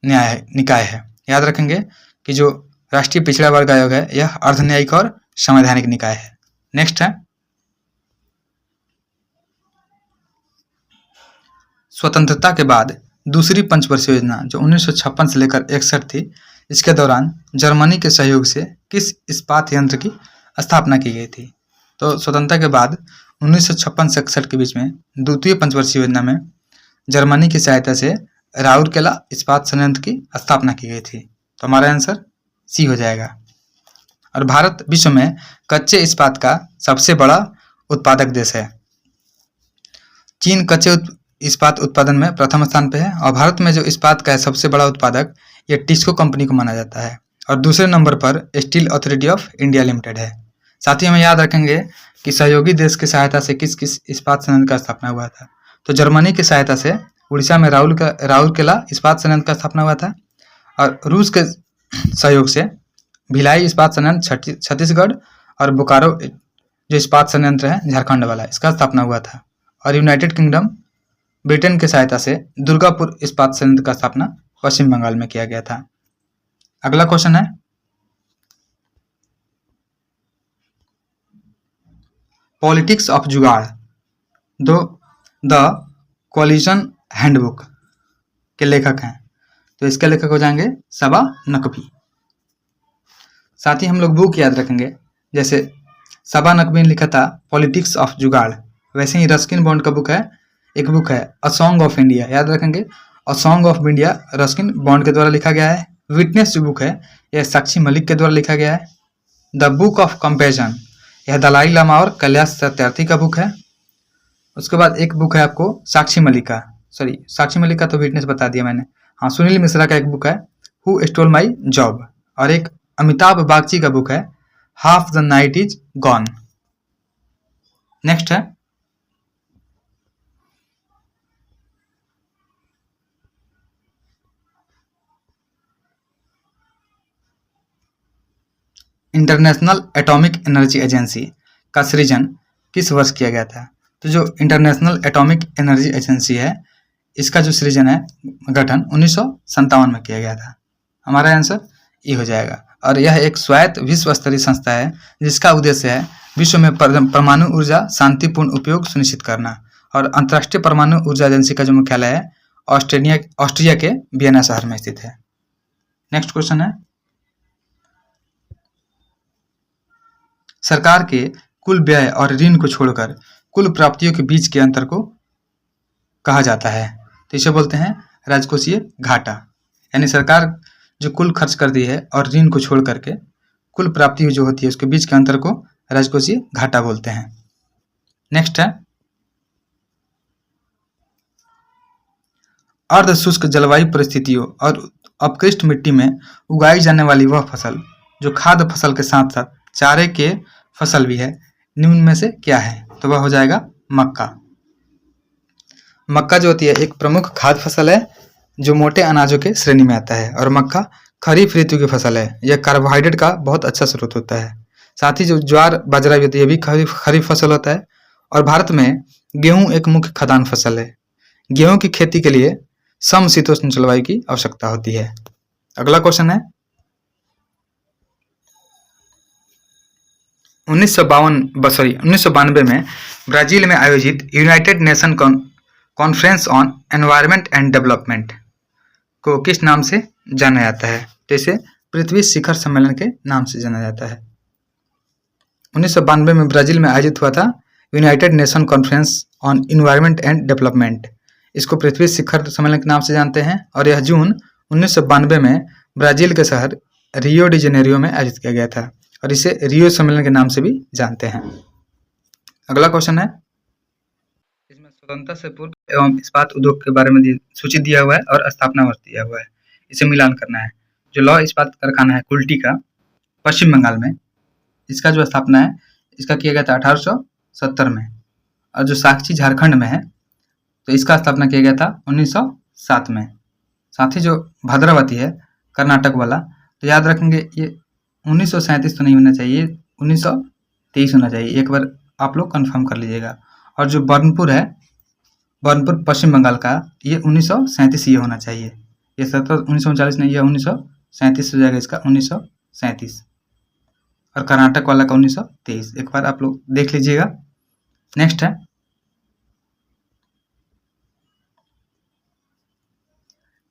निकाय है। याद रखेंगे कि जो राष्ट्रीय पिछड़ा वर्ग आयोग है यह अर्ध न्यायिक और संवैधानिक निकाय है। नेक्स्ट है, स्वतंत्रता के बाद दूसरी पंचवर्षीय योजना जो 1956 से लेकर 61 थी, इसके दौरान जर्मनी के सहयोग से किस इस्पात यंत्र की स्थापना की गई थी? तो स्वतंत्रता के बाद 1956 से 61 के बीच में द्वितीय पंचवर्षीय योजना में जर्मनी की सहायता से राउरकेला इस्पात संयंत्र की स्थापना की गई थी। तो हमारा आंसर सी हो जाएगा। और भारत विश्व में कच्चे इस्पात का सबसे बड़ा उत्पादक देश है। चीन कच्चे इस्पात उत्पादन में प्रथम स्थान पे है और भारत में जो इस्पात का है सबसे बड़ा उत्पादक ये टिस्को कंपनी को माना जाता है और दूसरे नंबर पर steel authority of India limited है। साथ ही हमें याद रखेंगे कि सहयोगी देश की सहायता से किस किस इस्पात संयंत्र का स्थापना हुआ था। तो जर्मनी की सहायता से उड़ीसा में राउरकेला इस्पात संयंत्र का स्थापना हुआ था और रूस के सहयोग से भिलाई इस्पात संयंत्र छत्तीसगढ़ और बोकारो जो इस्पात संयंत्र है झारखंड वाला, इसका स्थापना हुआ था। और यूनाइटेड किंगडम ब्रिटेन की सहायता से दुर्गापुर इस्पात संयंत्र का स्थापना पश्चिम बंगाल में किया गया था। अगला क्वेश्चन है, पॉलिटिक्स ऑफ जुगाड़ द कोलिजन हैंडबुक के लेखक हैं। तो इसके लेखक हो जाएंगे सबा नकवी। साथ ही हम लोग बुक याद रखेंगे, जैसे सबा नकवी ने लिखा था पॉलिटिक्स ऑफ जुगाड़, वैसे ही रस्किन बॉन्ड का बुक है, एक बुक है अ सॉन्ग ऑफ इंडिया। याद रखेंगे a song of India Ruskin bond के द्वारा लिखा गया है। विटनेस जो बुक है यह साक्षी मलिक के द्वारा लिखा गया है। द बुक ऑफ कंपैशन यह दलाई लामा और कैलाश सत्यार्थी का बुक है। उसके बाद एक बुक है आपको साक्षी मलिक का तो विटनेस बता दिया मैंने। हाँ, सुनील मिश्रा का एक बुक है हु स्टोल माई जॉब और एक अमिताभ बागची का बुक है half the night is gone. Next है, इंटरनेशनल एटॉमिक एनर्जी एजेंसी का सृजन किस वर्ष किया गया था? तो जो इंटरनेशनल एटॉमिक एनर्जी एजेंसी है इसका जो सृजन है गठन 1957 में किया गया था। हमारा आंसर ये हो जाएगा। और यह एक स्वायत्त विश्व स्तरीय संस्था है जिसका उद्देश्य है विश्व में परमाणु ऊर्जा शांतिपूर्ण उपयोग सुनिश्चित करना। और अंतर्राष्ट्रीय परमाणु ऊर्जा एजेंसी का जो मुख्यालय है ऑस्ट्रिया के वियना शहर में स्थित है। नेक्स्ट क्वेश्चन है, सरकार के कुल व्यय और ऋण को छोड़कर कुल प्राप्तियों के बीच के अंतर को कहा जाता है। तो इसे बोलते हैं राजकोषीय घाटा। यानी सरकार जो कुल खर्च करती है और ऋण को छोड़ करके कुल प्राप्ति जो होती है उसके बीच के अंतर को राजकोषीय घाटा बोलते हैं। नेक्स्ट है, अर्ध शुष्क जलवायु परिस्थितियों और अपकृष्ट मिट्टी में उगाई जाने वाली वह फसल जो खाद्य फसल के साथ साथ चारे के फसल भी है, निम्न में से क्या है? तो वह हो जाएगा मक्का। मक्का जो होती है एक प्रमुख खाद्य फसल है जो मोटे अनाजों के श्रेणी में आता है और मक्का खरीफ ऋतु की फसल है। यह कार्बोहाइड्रेट का बहुत अच्छा स्रोत होता है। साथ ही जो ज्वार बाजरा भी होती है ये भी खरीफ फसल होता है। और भारत में गेहूं एक मुख्य खाद्यान्न फसल है। गेहूं की खेती के लिए समशीतोष्ण जलवायु की आवश्यकता होती है। अगला क्वेश्चन है 1992 में ब्राजील में आयोजित United nation conference on environment and development को किस नाम से जाना जाता है? तो इसे पृथ्वी शिखर सम्मेलन के नाम से जाना जाता है। 1992 में ब्राजील में आयोजित हुआ था United nation conference on environment and development. इसको पृथ्वी शिखर सम्मेलन के नाम से जानते हैं और यह जून 1992 में ब्राजील के शहर रियो डी जेनेरियो में आयोजित किया गया था और इसे रियो सम्मेलन के नाम से भी जानते हैं। अगला क्वेश्चन है इसमें स्वतंत्रता से पूर्व एवं इस्पात उद्योग के बारे में सूची दिया हुआ है और स्थापना वर्ष दिया हुआ है। इसे मिलान करना है। जो लौह इस्पात कारखाना है कुल्टी का पश्चिम बंगाल में, इसका जो स्थापना है इसका किया गया था 1870 में। और जो साक्षी झारखंड में है तो इसका स्थापना किया गया था 1907 में। साथ ही जो भद्रावती है कर्नाटक वाला, तो याद रखेंगे ये 1937 तो नहीं होना चाहिए, 1923 होना चाहिए। एक बार आप लोग कंफर्म कर लीजिएगा। और जो बर्नपुर है, बर्नपुर पश्चिम बंगाल का, ये 1937 ये होना चाहिए। ये 1939 नहीं, ये 1937 हो जाएगा इसका, 1937। और कर्नाटक वाला का 1923। एक बार आप लोग देख लीजिएगा। नेक्स्ट है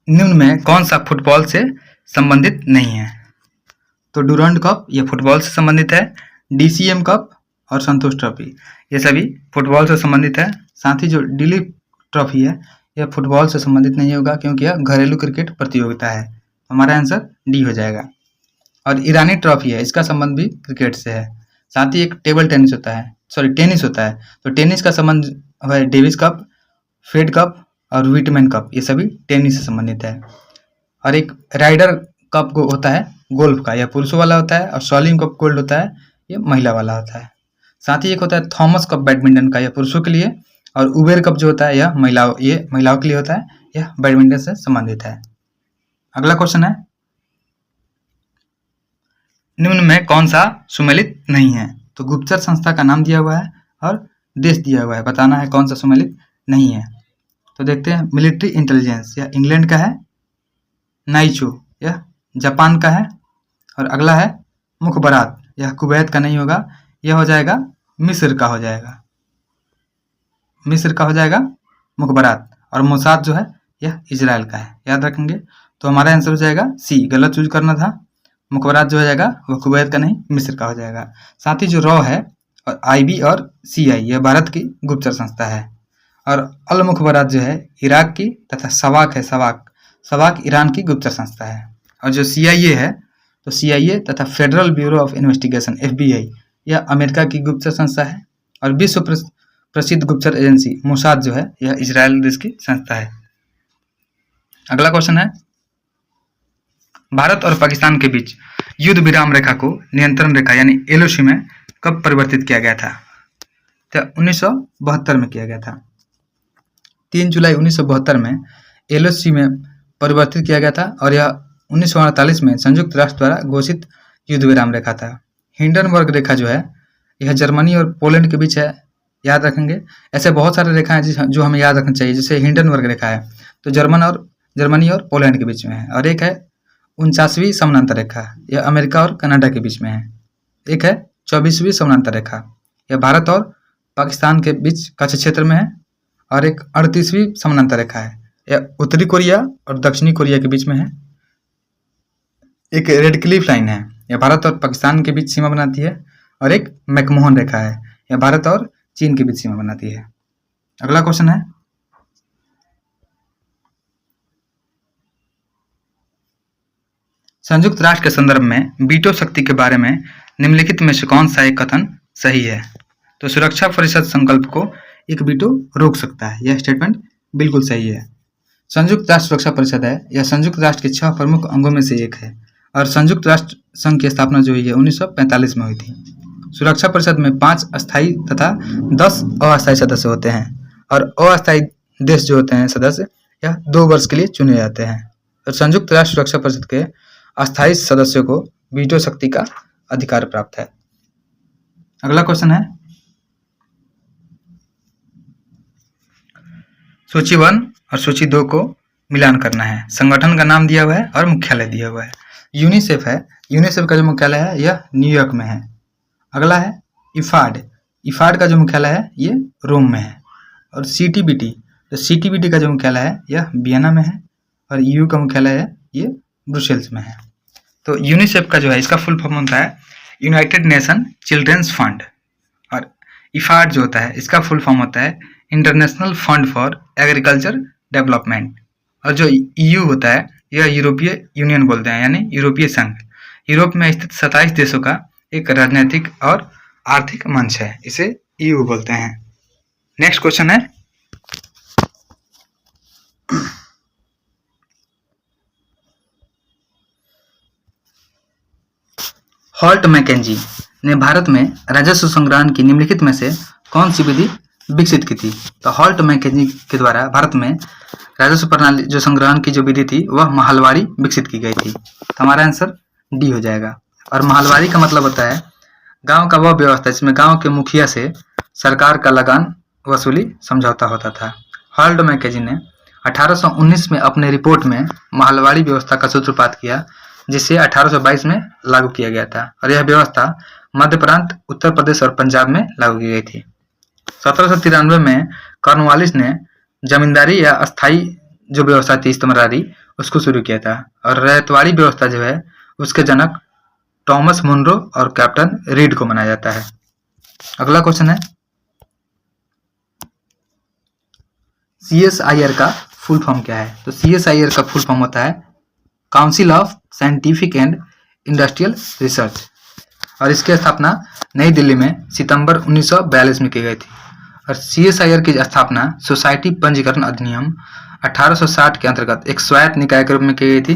निम्न में कौन सा फुटबॉल से संबंधित नहीं है? तो डूरंड कप ये फुटबॉल से संबंधित है। डीसीएम कप और संतोष ट्रॉफी ये सभी फुटबॉल से संबंधित है। साथ ही जो दिलीप ट्रॉफी है यह फुटबॉल से संबंधित नहीं होगा क्योंकि यह घरेलू क्रिकेट प्रतियोगिता है। हमारा आंसर डी हो जाएगा। और ईरानी ट्रॉफी है, इसका संबंध भी क्रिकेट से है। साथ ही एक टेबल टेनिस होता है, टेनिस होता है, तो टेनिस का संबंध है डेविस कप, फेड कप और विटमैन कप, ये सभी टेनिस से संबंधित है। और एक राइडर कप होता है गोल्फ का, यह पुरुषों वाला होता है। और सॉलिंग कप गोल्ड होता है, ये महिला वाला होता है। साथ ही एक होता है थॉमस कप बैडमिंटन का, यह पुरुषों के लिए। और उबेर कप जो होता है यह महिलाओं के लिए होता है, यह बैडमिंटन से संबंधित है। अगला क्वेश्चन है निम्न में कौन सा सुमेलित नहीं है? तो गुप्तचर संस्था का नाम दिया हुआ है और देश दिया हुआ है, बताना है कौन सा सुमेलित नहीं है। तो देखते हैं मिलिट्री इंटेलिजेंस, यह इंग्लैंड का है। नाइचो यह जापान का है। और अगला है मुखबरात, यह कुवैत का नहीं होगा, यह हो जाएगा मिस्र का हो जाएगा। मिस्र का हो जाएगा मुखबरात। और मोसाद जो है यह इजराइल का है, याद रखेंगे। तो हमारा आंसर हो जाएगा सी, गलत चूज करना था। मुखबरात जो हो जाएगा वह कुवैत का नहीं मिस्र का हो जाएगा। साथ ही जो रॉ है और आईबी और सीआई यह भारत की गुप्तचर संस्था है। और अल मुखबरात जो है इराक की, तथा सवाक है सवाक ईरान की गुप्तचर संस्था है। और जो सीआईए है तो सीआईए तथा federal bureau of investigation FBI यह अमेरिका की गुप्तचर संस्था है। और विश्व प्रसिद्ध गुप्तचर एजेंसी मोसाद जो है यह इजराइल देश की संस्था है। अगला क्वेश्चन है भारत और पाकिस्तान के बीच युद्ध विराम रेखा को नियंत्रण रेखा यानी एलओसी में कब परिवर्तित किया गया था? तो 1972 में किया गया था। 3 जुलाई 1972 में एलओसी में परिवर्तित किया गया था और यह 1948 में संयुक्त राष्ट्र द्वारा घोषित युद्ध विराम रेखा था। हिंडनबर्ग रेखा जो है यह जर्मनी और पोलैंड के बीच है, याद रखेंगे। ऐसे बहुत सारे रेखा हैं जो हमें याद रखना चाहिए। जैसे हिंडनबर्ग रेखा है तो जर्मनी और पोलैंड के बीच में है। और एक है 49वीं समानांतर रेखा, यह अमेरिका और कनाडा के बीच में है। एक है 24वीं समानांतर रेखा, यह भारत और पाकिस्तान के बीच कच्छ क्षेत्र में है। और एक 38वीं समानांतर रेखा है, यह उत्तरी कोरिया और दक्षिणी कोरिया के बीच में है। एक रेड क्लिफ लाइन है, यह भारत और पाकिस्तान के बीच सीमा बनाती है। और एक मैकमोहन रेखा है, यह भारत और चीन के बीच सीमा बनाती है। अगला क्वेश्चन है संयुक्त राष्ट्र के संदर्भ में वीटो शक्ति के बारे में निम्नलिखित में से कौन सा एक कथन सही है? तो सुरक्षा परिषद संकल्प को एक वीटो रोक सकता है, यह स्टेटमेंट बिल्कुल सही है। संयुक्त राष्ट्र सुरक्षा परिषद है, यह संयुक्त राष्ट्र के 6 प्रमुख अंगों में से एक है। और संयुक्त राष्ट्र संघ की स्थापना जो हुई है 1945 में हुई थी। सुरक्षा परिषद में 5 अस्थायी तथा 10 अस्थायी सदस्य होते हैं। और अस्थायी देश जो होते हैं सदस्य यह 2 वर्ष के लिए चुने जाते हैं। और संयुक्त राष्ट्र सुरक्षा परिषद के अस्थायी सदस्यों को वीटो शक्ति का अधिकार प्राप्त है। अगला क्वेश्चन है, सूची 1 और सूची 2 को मिलान करना है। संगठन का नाम दिया हुआ है और मुख्यालय दिया हुआ है। यूनिसेफ है, यूनिसेफ का जो मुख्यालय है यह न्यूयॉर्क में है। अगला है इफाड, इफाड का जो मुख्यालय है ये रोम में है। और सीटीबीटी, तो सीटीबीटी का जो मुख्यालय है यह वियना में है और ईयू का मुख्यालय है ये ब्रुसेल्स में है। तो यूनिसेफ का जो है इसका फुल फॉर्म होता है यूनाइटेड नेशन चिल्ड्रंस फंड, और इफाड जो होता है इसका फुल फॉर्म होता है international fund for agriculture development. और जो ईयू होता है यह यूरोपीय यूनियन बोलते हैं, यानी यूरोपीय संघ। यूरोप में स्थित 27 देशों का एक राजनीतिक और आर्थिक मंच है, इसे ईयू बोलते हैं। नेक्स्ट क्वेश्चन है, हॉल्ट मैकेंजी ने भारत में राजस्व संग्रहण की निम्नलिखित में से कौन सी विधि विकसित की थी? तो हॉल्ट मैकेंजी के द्वारा भारत में राजस्व प्रणाली जो संग्रहण की जो विधि थी वह महलवारी विकसित की गई थी। तो हमारा आंसर डी हो जाएगा। और महलवारी का मतलब होता है गांव का वह व्यवस्था जिसमें गांव के मुखिया से सरकार का लगान वसूली समझौता होता था। हॉल्ट मैकेंजी ने 1819 में अपने रिपोर्ट में महलवारी व्यवस्था का सूत्रपात किया, जिसे 1822 में लागू किया गया था। और यह व्यवस्था मध्य प्रांत, उत्तर प्रदेश और पंजाब में लागू की गई थी। 1793 में कॉर्नवालिस ने जमींदारी या अस्थाई जो व्यवस्था थी इस्तेमारी उसको शुरू किया था। और रैयतवाड़ी व्यवस्था जो है उसके जनक टॉमस मुनरो और कैप्टन रीड को माना जाता है। अगला क्वेश्चन है, CSIR का फुल फॉर्म क्या है? तो CSIR का फुल फॉर्म होता है council of scientific and industrial research, और इसकी स्थापना नई दिल्ली में सितंबर 1942 में की गई थी। और CSIR की स्थापना सोसाइटी पंजीकरण अधिनियम 1860 के अंतर्गत एक स्वायत्त निकाय के रूप में की गई थी।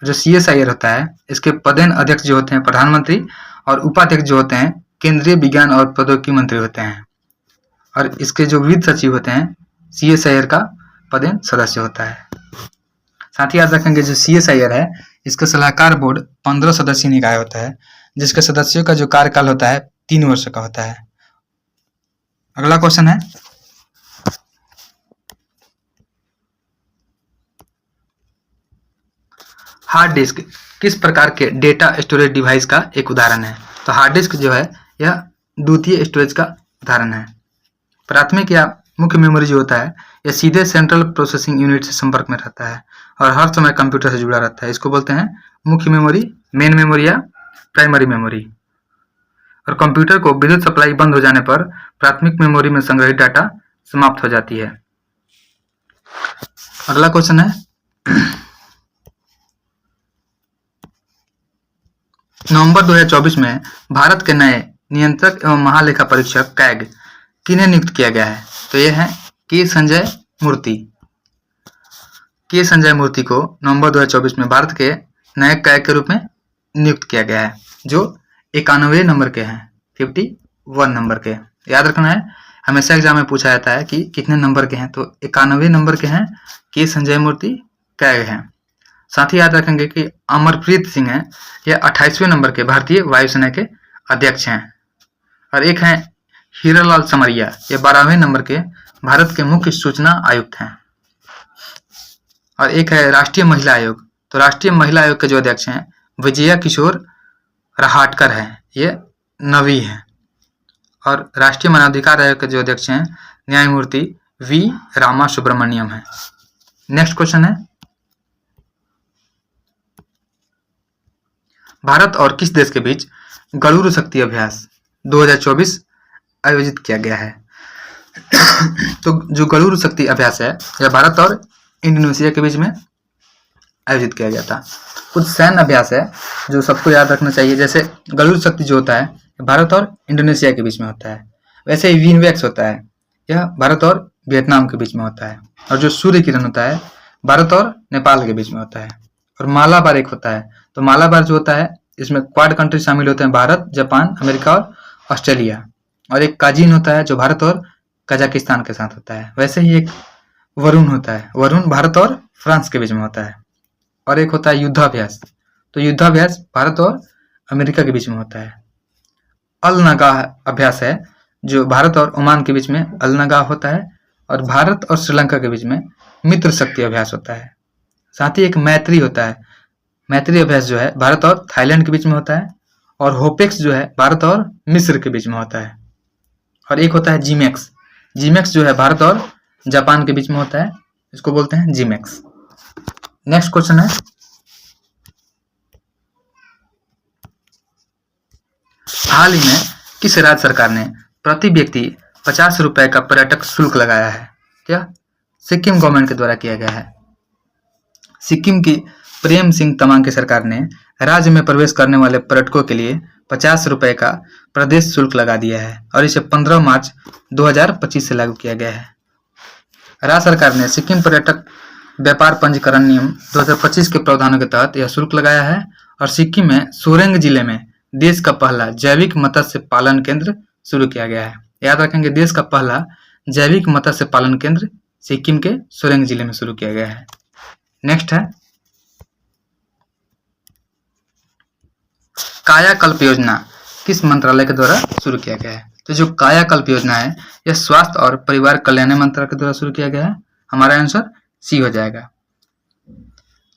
जो CSIR होता है इसके पदेन अध्यक्ष जो होते हैं प्रधानमंत्री, और उपाध्यक्ष जो होते हैं केंद्रीय विज्ञान और प्रौद्योगिकी मंत्री होते हैं। और इसके जो वित्त सचिव होते हैं CSIR का पदेन सदस्य होता है। साथ ही याद रखेंगे जो CSIR है इसका सलाहकार बोर्ड 15 सदस्यीय निकाय होता है, जिसके सदस्यों का जो कार्यकाल होता है 3 वर्ष का होता है। अगला क्वेश्चन है, हार्ड डिस्क किस प्रकार के डेटा स्टोरेज डिवाइस का एक उदाहरण है? तो हार्ड डिस्क जो है यह द्वितीय स्टोरेज का उदाहरण है। प्राथमिक या मुख्य मेमोरी जो होता है यह सीधे सेंट्रल प्रोसेसिंग यूनिट से संपर्क में रहता है और हर समय कंप्यूटर से जुड़ा रहता है। इसको बोलते हैं मुख्य मेमोरी, मेन मेमोरी या प्राइमरी मेमोरी। और कंप्यूटर को विद्युत सप्लाई बंद हो जाने पर प्राथमिक मेमोरी में संग्रहित डाटा समाप्त हो जाती है। अगला क्वेश्चन है, नवंबर 2024 में भारत के नए नियंत्रक एवं महालेखा परीक्षक कैग किन्हें नियुक्त किया गया है? तो यह है के संजय मूर्ति। के संजय मूर्ति को नवंबर 2024 में भारत के नए कैग के रूप में नियुक्त किया गया है, जो 91 नंबर के हैं, 51 नंबर के। याद रखना है, हमेशा एग्जाम में पूछा जाता है कि कितने नंबर के हैं, तो 91 नंबर के हैं के संजय मूर्ति कैग हैं। साथ ही याद रखेंगे कि अमरप्रीत सिंह हैं, यह 28वें नंबर के भारतीय वायुसेना के अध्यक्ष हैं। और एक हैं हीरालाल समरिया, ये 12वें नंबर के भारत के मुख्य सूचना आयुक्त हैं। और एक है राष्ट्रीय महिला आयोग, तो राष्ट्रीय महिला आयोग के जो अध्यक्ष हैं विजया किशोर रहाटकर हैं, ये 9वीं हैं। और राष्ट्रीय मानवाधिकार आयोग के जो अध्यक्ष हैं न्यायमूर्ति वी रामा सुब्रमण्यम है। नेक्स्ट क्वेश्चन है, भारत और किस देश के बीच गरुड़ शक्ति अभ्यास 2024 आयोजित किया गया है? तो जो गरुड़ शक्ति अभ्यास है यह भारत और इंडोनेशिया के बीच में आयोजित किया गया था। कुछ सैन्य अभ्यास है जो सबको याद रखना चाहिए, जैसे गरुड़ शक्ति जो होता है भारत और इंडोनेशिया के बीच में होता है। वैसे ही विनवेक्स होता है, यह भारत और वियतनाम के बीच में होता है। और जो सूर्य किरण होता है भारत और नेपाल के बीच में होता है। और मालाबार एक होता है, तो मालाबार जो होता है इसमें क्वाड कंट्री शामिल होते हैं, भारत, जापान, अमेरिका और ऑस्ट्रेलिया। और एक काजिन होता है जो भारत और कजाकिस्तान के साथ होता है। वैसे ही एक वरुण होता है, वरुण भारत और फ्रांस के बीच में होता है। और एक होता है युद्धाभ्यास, तो युद्धाभ्यास भारत और अमेरिका के बीच में होता है। अलनगाह अभ्यास है, जो भारत और ओमान के बीच में अलनगाह होता है, और भारत और श्रीलंका के बीच में मित्र शक्ति अभ्यास होता है। साथ ही एक मैत्री होता है, मैत्री अभ्यास जो है भारत और थाईलैंड के बीच में होता है, और होपेक्स जो है भारत और मिस्र के बीच में होता है। और एक होता है जीमेक्स, जीमेक्स जो है भारत और जापान के बीच में होता है, इसको बोलते हैं जीमेक्स। नेक्स्ट क्वेश्चन है, हाल ही में किस राज्य सरकार ने प्रति व्यक्ति 50 रुपए का पर्यटक शुल्क लगाया है? क्या सिक्किम गवर्नमेंट के द्वारा किया गया है। सिक्किम की प्रेम सिंह तमांग की सरकार ने राज्य में प्रवेश करने वाले पर्यटकों के लिए 50 रुपए का प्रदेश शुल्क लगा दिया है, और इसे 15 मार्च 2025 से लागू किया गया है। राज्य सरकार ने सिक्किम पर्यटक व्यापार पंजीकरण नियम 2025 के प्रावधानों के तहत यह शुल्क लगाया है, और सिक्किम में सोरेंग जिले में देश का पहला जैविक मत्स्य पालन केंद्र शुरू किया गया है। याद रखेंगे, देश का पहला जैविक मत्स्य पालन केंद्र सिक्किम के सोरेंग जिले में शुरू किया गया है। नेक्स्ट है, कायाकल्प योजना किस मंत्रालय के द्वारा शुरू किया गया है? तो जो कायाकल्प योजना है यह स्वास्थ्य और परिवार कल्याण मंत्रालय के द्वारा शुरू किया गया है। हमारा आंसर सी हो जाएगा।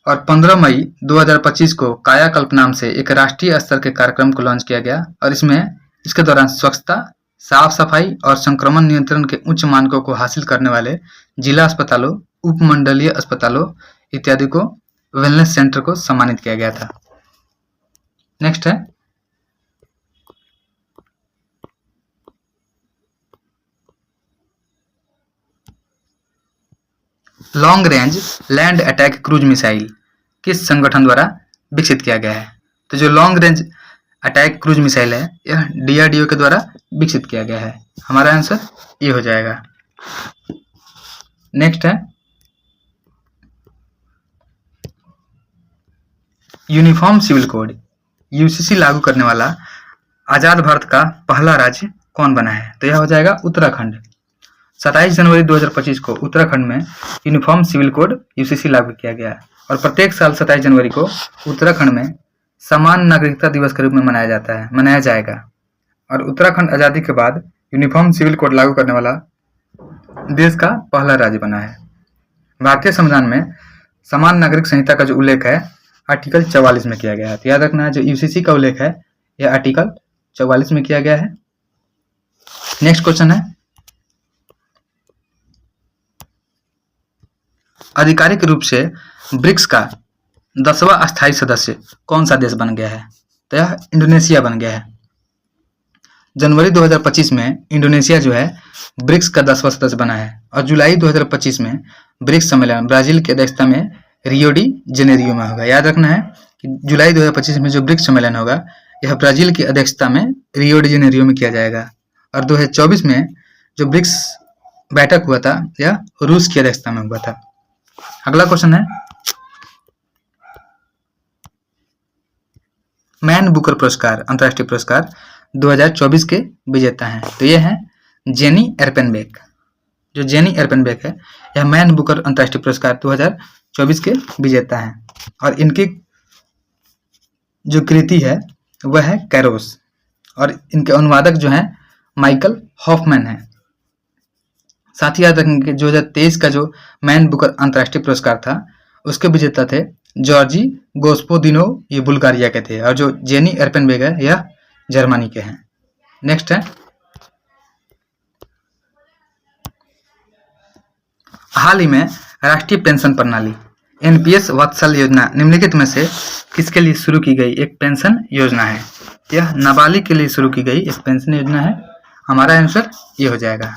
और 15 मई 2025 को कायाकल्प नाम से एक राष्ट्रीय स्तर के कार्यक्रम को लॉन्च किया गया, और इसके दौरान स्वच्छता, साफ सफाई और संक्रमण नियंत्रण के उच्च मानकों को हासिल करने वाले जिला अस्पतालों, उपमंडलीय अस्पतालों इत्यादि को वेलनेस सेंटर को सम्मानित किया गया था। नेक्स्ट है, long range land attack cruise missile किस संगठन द्वारा विकसित किया गया है? तो जो long range attack cruise missile है यह DRDO के द्वारा विकसित किया गया है। हमारा आंसर ये हो जाएगा। नेक्स्ट है, यूनिफॉर्म सिविल कोड UCC लागू करने वाला आजाद भारत का पहला राज्य कौन बना है? तो यह हो जाएगा उत्तराखंड। 27 जनवरी 2025 को उत्तराखंड में यूनिफॉर्म सिविल कोड UCC लागू किया गया, और प्रत्येक साल 27 जनवरी को उत्तराखंड में समान नागरिकता दिवस के रूप में मनाया जाएगा। और उत्तराखंड आजादी के बाद यूनिफॉर्म सिविल कोड लागू करने वाला देश का पहला राज्य बना है। भारतीय संविधान में समान नागरिक संहिता का जो उल्लेख है आर्टिकल 44 में किया गया है। तो याद रखना है, जो UCC का उल्लेख है यह आर्टिकल 44 में किया गया है। नेक्स्ट क्वेश्चन है, आधिकारिक रूप से ब्रिक्स का 10वां अस्थायी सदस्य कौन सा देश बन गया है? तो यह इंडोनेशिया बन गया है। जनवरी 2025 में इंडोनेशिया जो है ब्रिक्स का 10वां सदस्य बना है, और जुलाई 2025 में ब्रिक्स सम्मेलन ब्राजील की अध्यक्षता में रियो डी जेनेरियो में होगा। याद रखना है कि जुलाई 2025 में जो ब्रिक्स सम्मेलन होगा यह ब्राजील की अध्यक्षता में रियो डी जेनेरियो में किया जाएगा, और 2024 में जो ब्रिक्स बैठक हुआ था यह रूस की अध्यक्षता में हुआ था। अगला क्वेश्चन है, मैन बुकर पुरस्कार अंतर्राष्ट्रीय पुरस्कार 2024 के विजेता हैं। तो ये हैं जेनी एर्पेनबेक। जो जेनी एर्पेनबेक है यह मैन बुकर अंतर्राष्ट्रीय पुरस्कार 2024 के विजेता हैं, और इनकी जो कृति है वह है कैरोस, और इनके अनुवादक जो हैं माइकल हॉफमैन है। साथ ही याद रखेंगे कि 2023 का जो मैन बुकर अंतर्राष्ट्रीय पुरस्कार था उसके विजेता थे जॉर्जी गोस्पोदिनो, ये बुल्गारिया के थे, और जो जेनी एर्पेनबेक है यह जर्मनी के हैं। नेक्स्ट है, हाल ही में राष्ट्रीय पेंशन प्रणाली NPS वात्सल्य योजना निम्नलिखित में से किसके लिए शुरू की गई एक पेंशन योजना है? यह नाबालिग के लिए शुरू की गई एक पेंशन योजना है। हमारा आंसर ये हो जाएगा।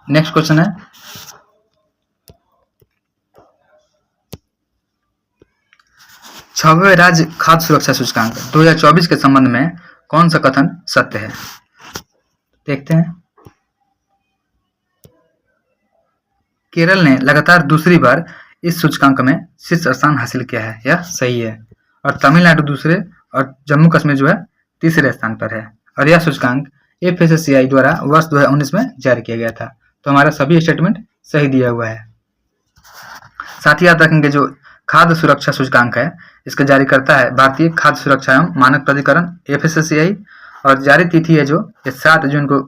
नेक्स्ट क्वेश्चन है, 6वें राज्य खाद्य सुरक्षा सूचकांक 2024 के संबंध में कौन सा कथन सत्य है? देखते हैं। केरल ने लगातार दूसरी बार इस सूचकांक में शीर्ष स्थान हासिल किया है, यह सही है। और तमिलनाडु दूसरे और जम्मू कश्मीर जो है तीसरे स्थान पर है। और यह सूचकांक FSSAI द्वारा वर्ष 2019 में जारी किया गया था। तो हमारा सभी स्टेटमेंट सही दिया हुआ है। साथ ही याद रखेंगे जो खाद्य सुरक्षा सूचकांक है, इसका जारी करता है भारतीय खाद्य सुरक्षा एवं मानक प्राधिकरण FSSAI, और जारी तिथि है जो 7 जून को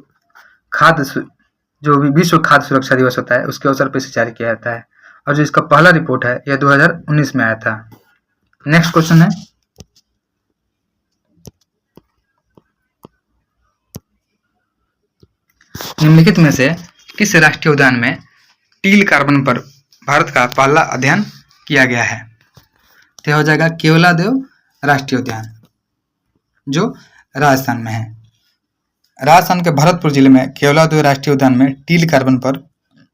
जो भी विश्व खाद्य सुरक्षा दिवस होता है उसके अवसर पर इसे जारी किया जाता है, और जो इसका पहला रिपोर्ट है यह 2019 में आया था। नेक्स्ट क्वेश्चन है, निम्नलिखित में से किस राष्ट्रीय उद्यान में टील कार्बन पर भारत का पहला अध्ययन किया गया है? तो हो जाएगा केवलादेव राष्ट्रीय उद्यान, जो राजस्थान में है। राजस्थान के भरतपुर जिले में केवलादेव राष्ट्रीय उद्यान में टील कार्बन पर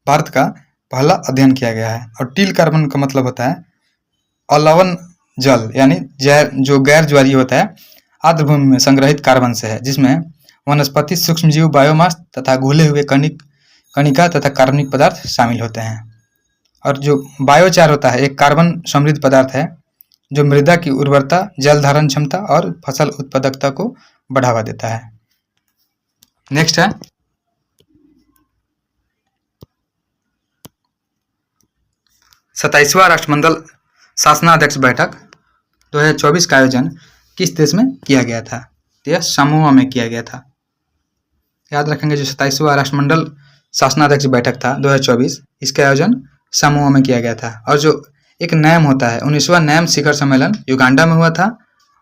भारत का पहला अध्ययन किया गया है। और टील कार्बन का मतलब होता है अलवण जल, यानी जो गैर ज्वारीय होता है आर्द्रभूमि में संग्रहित कार्बन से है, जिसमें वनस्पति, सूक्ष्मजीव, बायोमास तथा घुले हुए कणिका तथा कार्बनिक पदार्थ शामिल होते हैं। और जो बायोचार होता है एक कार्बन समृद्ध पदार्थ है जो मृदा की उर्वरता, जल धारण क्षमता और फसल उत्पादकता को बढ़ावा देता है। नेक्स्ट है, सत्ताईसवां राष्ट्रमंडल शासनाध्यक्ष बैठक 2024 का आयोजन किस देश में किया गया था? तो यह समोआ में किया गया था। याद रखेंगे, जो 27वां राष्ट्रमंडल शासनाध्यक्ष बैठक था 2024, इसका आयोजन समोआ में किया गया था। और जो एक नैम होता है 19वां नैम शिखर सम्मेलन युगांडा में हुआ था।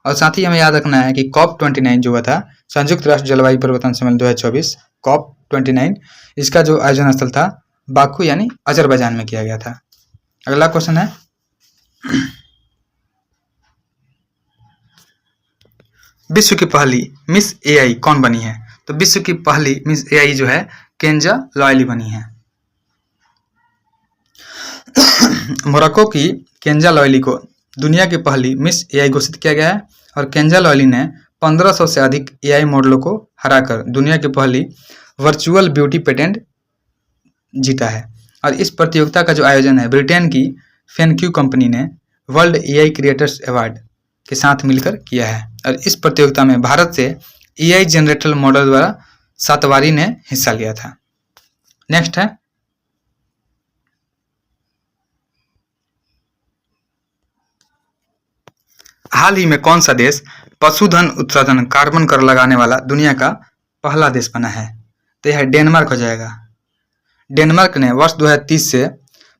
और साथ ही हमें याद रखना है कि COP29 जो हुआ था, संयुक्त राष्ट्र जलवायु परिवर्तन सम्मेलन 2024 COP29, इसका जो आयोजन स्थल था बाकू यानी अजरबैजान में किया गया था। अगला क्वेश्चन है, विश्व की पहली मिस AI कौन बनी है? तो विश्व की पहली मिस AI जो है केंजा लॉयली बनी है। मोरक्को की केंजा लॉयली को दुनिया की पहली मिस AI घोषित किया गया है। और केंजा लॉयली ने 1500 से अधिक AI मॉडलों को हराकर दुनिया की पहली वर्चुअल ब्यूटी पेटेंट जीता है। और इस प्रतियोगिता का जो आयोजन है ब्रिटेन की फेनक्यू कंपनी ने वर्ल्ड AI क्रिएटर्स अवार्ड के साथ मिलकर किया है। और इस प्रतियोगिता में भारत से AI जनरेटर मॉडल द्वारा सातवारी ने हिस्सा लिया था। नेक्स्ट है, हाल ही में कौन सा देश पशुधन उत्पादन कार्बन कर लगाने वाला दुनिया का पहला देश बना है? तो यह डेनमार्क हो जाएगा। डेनमार्क ने वर्ष 2030 से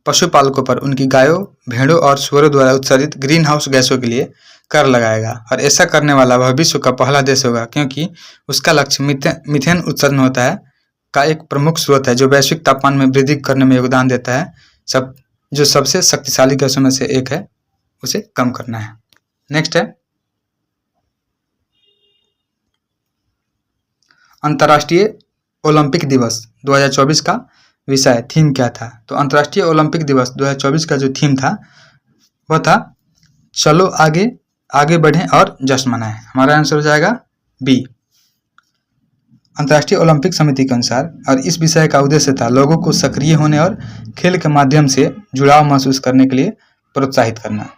पशुपालकों पर उनकी गायों, भेड़ों और सुअरों द्वारा उत्सर्जित ग्रीन हाउस गैसों के लिए कर लगाएगा। और ऐसा करने वाला वह विश्व का पहला देश होगा, क्योंकि उसका लक्ष्य मीथेन उत्सर्जन होता है का एक प्रमुख स्रोत है जो वैश्विक तापमान में वृद्धि करने में योगदान देता है। जो सबसे शक्तिशाली गैसों में से एक है, उसे कम करना है। नेक्स्ट है, अंतर्राष्ट्रीय ओलंपिक दिवस 2024 का विषय थीम क्या था? तो अंतर्राष्ट्रीय ओलंपिक दिवस 2024 का जो थीम था वह था चलो आगे आगे बढ़ें और जश्न मनाएं। हमारा आंसर हो जाएगा बी, अंतर्राष्ट्रीय ओलंपिक समिति के अनुसार। और इस विषय का उद्देश्य था लोगों को सक्रिय होने और खेल के माध्यम से जुड़ाव महसूस करने के लिए प्रोत्साहित करना।